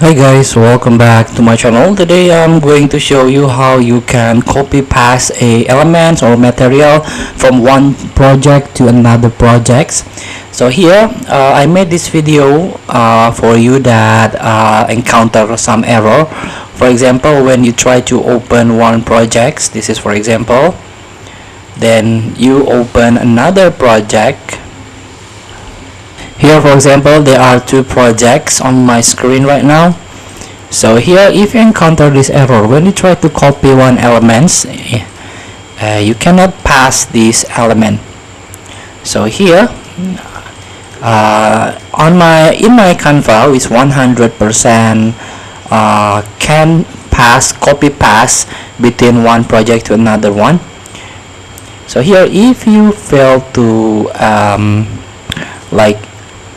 Hi guys, welcome back to my channel. Today I'm going to show you how you can copy paste a elements or material from one project to another projects. So here I made this video for you that encounter some error. For example, when you try to open one project, this is for example, then you open another project. Here for example, there are two projects on my screen right now. So here, if you encounter this error when you try to copy one elements, you cannot pass this element. So here in my Canva is 100% can copy pass between one project to another one. So here, if you fail to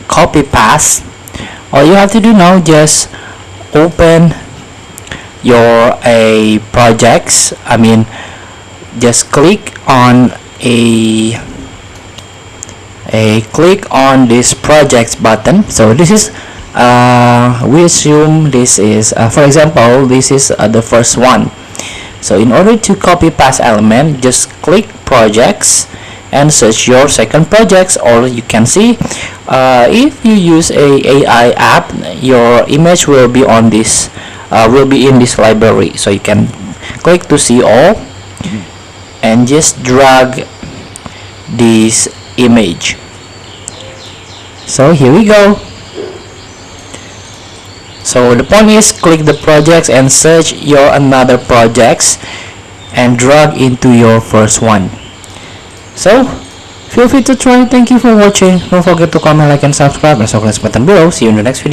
copy paste, all you have to do now, just open your projects. Just click on click on this projects button. So this is we assume this is for example, this is the first one. So in order to copy paste element, just click projects and search your second projects. Or you can see, if you use a AI app, your image will be on this will be in this library. So you can click to see all and just drag this image. So here we go. So the point is, click the projects and search your another projects and drag into your first one. So feel free to try. Thank you for watching. Don't forget to comment, like, and subscribe, and click the button below. See you in the next video.